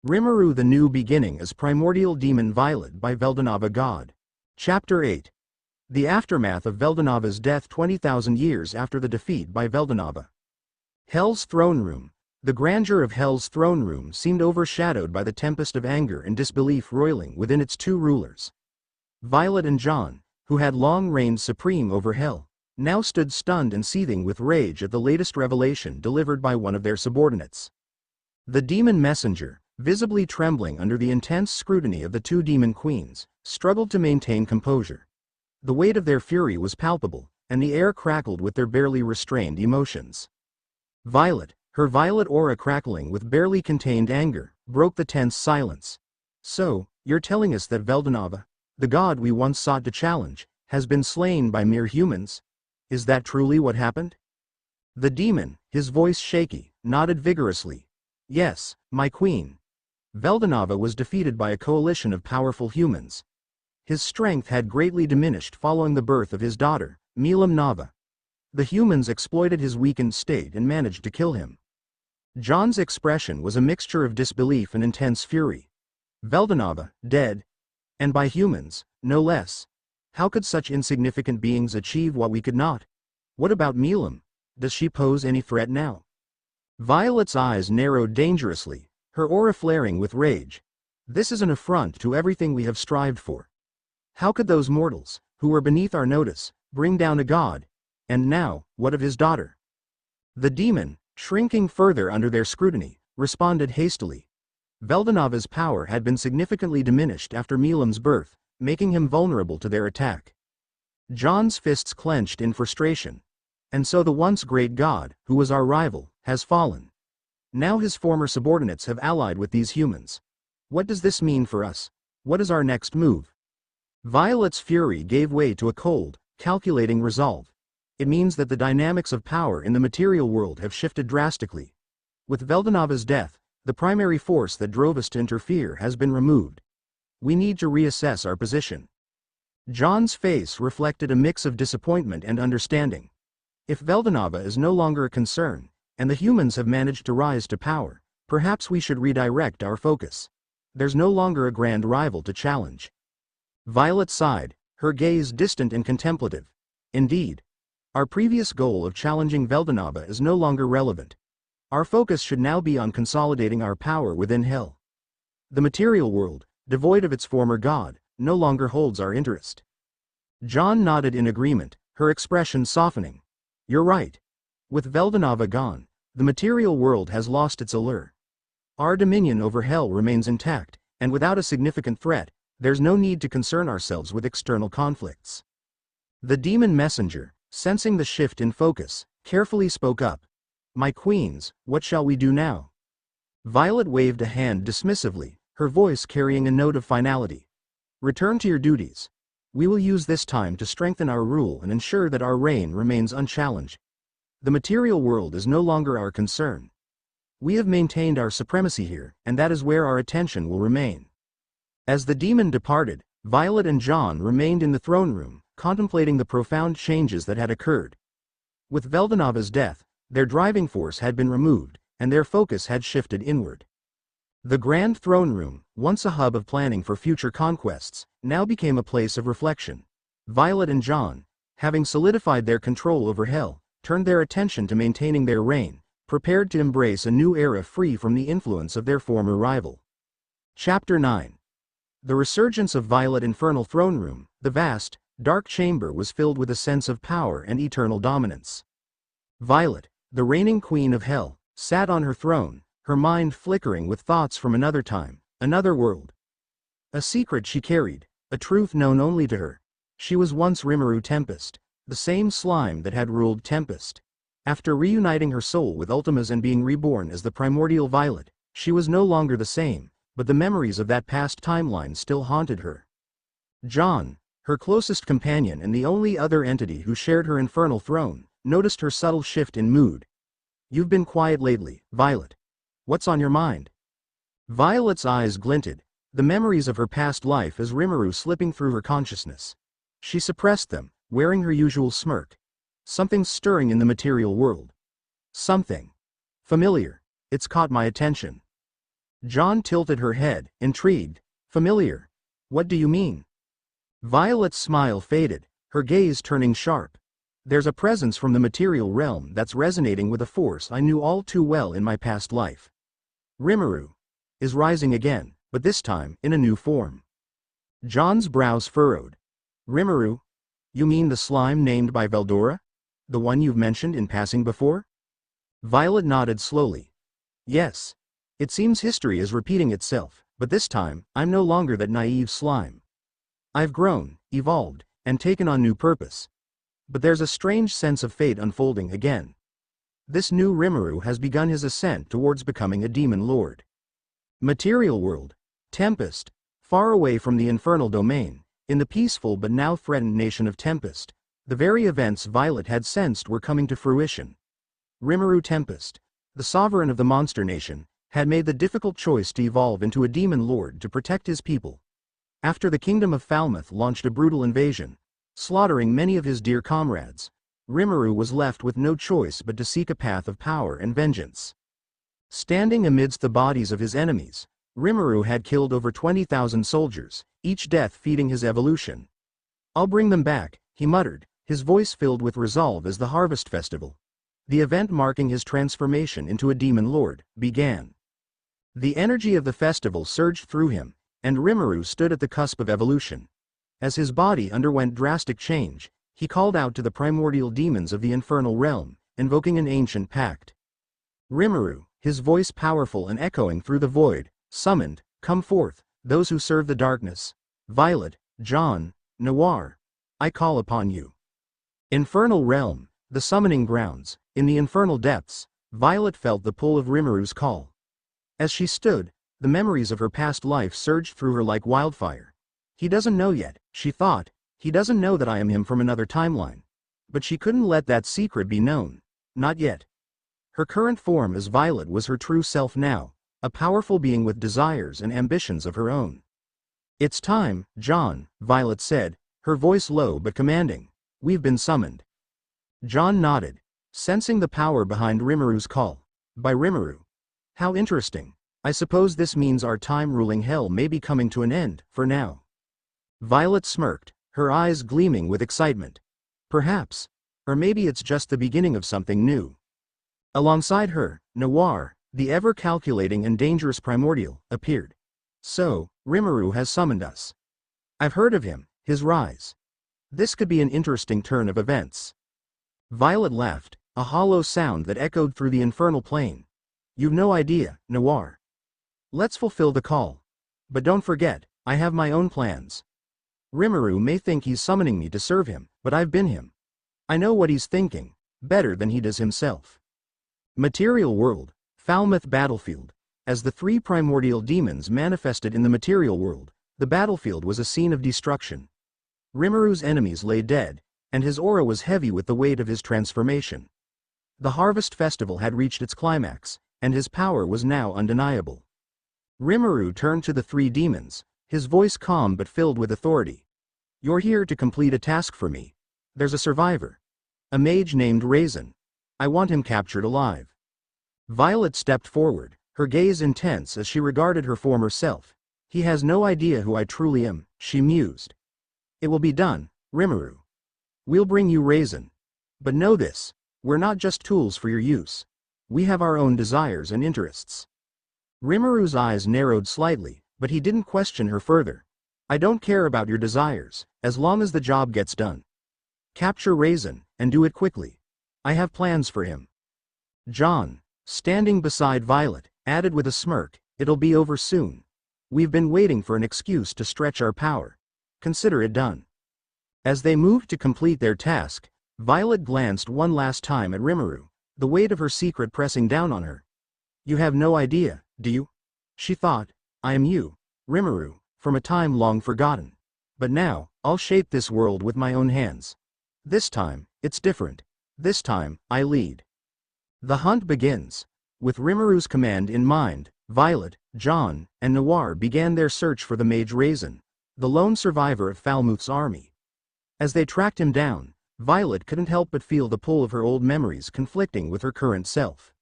Rimuru, the New Beginning as Primordial Demon Violet by Veldanava God. Chapter 8. The Aftermath of Veldanava's Death 20,000 years after the defeat by Veldanava. Hell's Throne Room. The grandeur of Hell's throne room seemed overshadowed by the tempest of anger and disbelief roiling within its two rulers. Violet and John, who had long reigned supreme over Hell, now stood stunned and seething with rage at the latest revelation delivered by one of their subordinates. The demon messenger, visibly trembling under the intense scrutiny of the two demon queens, struggled to maintain composure. The weight of their fury was palpable, and the air crackled with their barely restrained emotions. Violet, her violet aura crackling with barely contained anger, broke the tense silence. "So, you're telling us that Veldanava, the god we once sought to challenge, has been slain by mere humans? Is that truly what happened?" The demon, his voice shaky, nodded vigorously. "Yes, my queen. Veldanava was defeated by a coalition of powerful humans. His strength had greatly diminished following the birth of his daughter, Milam Nava. The humans exploited his weakened state and managed to kill him." John's expression was a mixture of disbelief and intense fury. Veldanava, dead? And by humans, no less. How could such insignificant beings achieve what we could not? What about Milam? Does she pose any threat now? Violet's eyes narrowed dangerously, her aura flaring with rage. This is an affront to everything we have strived for. How could those mortals, who were beneath our notice, bring down a god? And now, what of his daughter? The demon, shrinking further under their scrutiny, responded hastily. Veldanava's power had been significantly diminished after Milam's birth, making him vulnerable to their attack. John's fists clenched in frustration. And so the once great god, who was our rival, has fallen. Now his former subordinates have allied with these humans. What does this mean for us? What is our next move? Violet's fury gave way to a cold, calculating resolve. It means that the dynamics of power in the material world have shifted drastically. With Veldanava's death, the primary force that drove us to interfere has been removed. We need to reassess our position. John's face reflected a mix of disappointment and understanding. If Veldanava is no longer a concern, and the humans have managed to rise to power, perhaps we should redirect our focus. There's no longer a grand rival to challenge. Violet sighed, her gaze distant and contemplative. Indeed. Our previous goal of challenging Veldanava is no longer relevant. Our focus should now be on consolidating our power within Hell. The material world, devoid of its former god, no longer holds our interest. John nodded in agreement, her expression softening. You're right. With Veldanava gone, the material world has lost its allure. Our dominion over Hell remains intact, and without a significant threat, there's no need to concern ourselves with external conflicts. The demon messenger, sensing the shift in focus, carefully spoke up. "My queens, what shall we do now?" Violet waved a hand dismissively, her voice carrying a note of finality. "Return to your duties. We will use this time to strengthen our rule and ensure that our reign remains unchallenged. The material world is no longer our concern. We have maintained our supremacy here, and that is where our attention will remain." As the demon departed, Violet and John remained in the throne room, contemplating the profound changes that had occurred. With Veldanava's death, their driving force had been removed, and their focus had shifted inward. The grand throne room, once a hub of planning for future conquests, now became a place of reflection. Violet and John, having solidified their control over Hell, turned their attention to maintaining their reign, prepared to embrace a new era free from the influence of their former rival. Chapter 9. The resurgence of Violet Infernal Throne Room, the vast, dark chamber was filled with a sense of power and eternal dominance. Violet, the reigning queen of Hell, sat on her throne, her mind flickering with thoughts from another time, another world. A secret she carried, a truth known only to her. She was once Rimuru Tempest, the same slime that had ruled Tempest. After reuniting her soul with Ultima's and being reborn as the Primordial Violet, she was no longer the same, but the memories of that past timeline still haunted her. John, her closest companion and the only other entity who shared her infernal throne, noticed her subtle shift in mood. "You've been quiet lately, Violet. What's on your mind?" Violet's eyes glinted, the memories of her past life as Rimuru slipping through her consciousness. She suppressed them, wearing her usual smirk. Something's stirring in the material world. Something familiar. It's caught my attention. John tilted her head, intrigued. Familiar. What do you mean? Violet's smile faded, her gaze turning sharp. There's a presence from the material realm that's resonating with a force I knew all too well in my past life. Rimuru is rising again, but this time in a new form. John's brows furrowed. Rimuru? You mean the slime named by Veldora? The one you've mentioned in passing before? Violet nodded slowly. Yes. It seems history is repeating itself, but this time, I'm no longer that naive slime. I've grown, evolved, and taken on new purpose. But there's a strange sense of fate unfolding again. This new Rimuru has begun his ascent towards becoming a demon lord. Material world. Tempest. Far away from the infernal domain, in the peaceful but now threatened nation of Tempest, the very events Violet had sensed were coming to fruition. Rimuru Tempest, the sovereign of the monster nation, had made the difficult choice to evolve into a demon lord to protect his people. After the kingdom of Falmouth launched a brutal invasion, slaughtering many of his dear comrades, Rimuru was left with no choice but to seek a path of power and vengeance. Standing amidst the bodies of his enemies, Rimuru had killed over 20,000 soldiers, each death feeding his evolution. I'll bring them back, he muttered, his voice filled with resolve as the Harvest Festival, the event marking his transformation into a demon lord, began. The energy of the festival surged through him, and Rimuru stood at the cusp of evolution. As his body underwent drastic change, he called out to the primordial demons of the infernal realm, invoking an ancient pact. Rimuru, his voice powerful and echoing through the void, summoned, "Come forth, those who serve the darkness. Violet, John, Noir. I call upon you." Infernal realm, the summoning grounds, in the infernal depths, Violet felt the pull of Rimuru's call. As she stood, the memories of her past life surged through her like wildfire. He doesn't know yet, she thought, he doesn't know that I am him from another timeline. But she couldn't let that secret be known. Not yet. Her current form as Violet was her true self now, a powerful being with desires and ambitions of her own. "It's time, John," Violet said, her voice low but commanding. "We've been summoned." John nodded, sensing the power behind Rimuru's call. By Rimuru. How interesting. I suppose this means our time-ruling hell may be coming to an end, for now. Violet smirked, her eyes gleaming with excitement. Perhaps. Or maybe it's just the beginning of something new. Alongside her, Noir, the ever-calculating and dangerous Primordial, appeared. "So, Rimuru has summoned us. I've heard of him, his rise. This could be an interesting turn of events." Violet laughed, a hollow sound that echoed through the infernal plane. "You've no idea, Noir. Let's fulfill the call. But don't forget, I have my own plans. Rimuru may think he's summoning me to serve him, but I've been him. I know what he's thinking, better than he does himself." Material world, Falmouth battlefield. As the three primordial demons manifested in the material world, the battlefield was a scene of destruction. Rimuru's enemies lay dead, and his aura was heavy with the weight of his transformation. The Harvest Festival had reached its climax, and his power was now undeniable. Rimuru turned to the three demons, his voice calm but filled with authority. "You're here to complete a task for me. There's a survivor. A mage named Razen. I want him captured alive." Violet stepped forward, her gaze intense as she regarded her former self. "He has no idea who I truly am," she mused. "It will be done, Rimuru. We'll bring you Razen. But know this, we're not just tools for your use. We have our own desires and interests." Rimuru's eyes narrowed slightly, but he didn't question her further. "I don't care about your desires, as long as the job gets done. Capture Razen, and do it quickly. I have plans for him." John, standing beside Violet, added with a smirk, "It'll be over soon. We've been waiting for an excuse to stretch our power. Consider it done." As they moved to complete their task, Violet glanced one last time at Rimuru, the weight of her secret pressing down on her. "You have no idea, do you?" she thought. "I am you, Rimuru, from a time long forgotten. But now, I'll shape this world with my own hands. This time, it's different. This time, I lead." The hunt begins. With Rimuru's command in mind, Violet, John, and Noir began their search for the mage Razen, the lone survivor of Falmouth's army. As they tracked him down, Violet couldn't help but feel the pull of her old memories conflicting with her current self.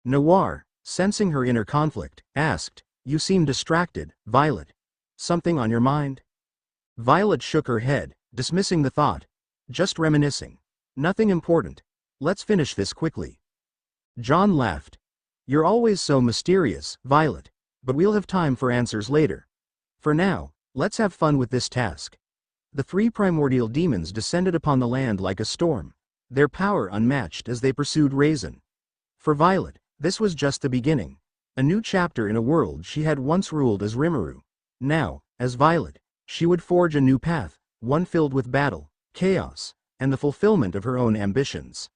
Noir, sensing her inner conflict, asked, You seem distracted, Violet. Something on your mind? Violet shook her head, dismissing the thought. Just reminiscing. Nothing important. Let's finish this quickly. John laughed. You're always so mysterious, Violet. But we'll have time for answers later. For now, let's have fun with this task. The three primordial demons descended upon the land like a storm, their power unmatched as they pursued Razen. For Violet, this was just the beginning. A new chapter in a world she had once ruled as Rimuru. Now, as Violet, she would forge a new path, one filled with battle, chaos, and the fulfillment of her own ambitions.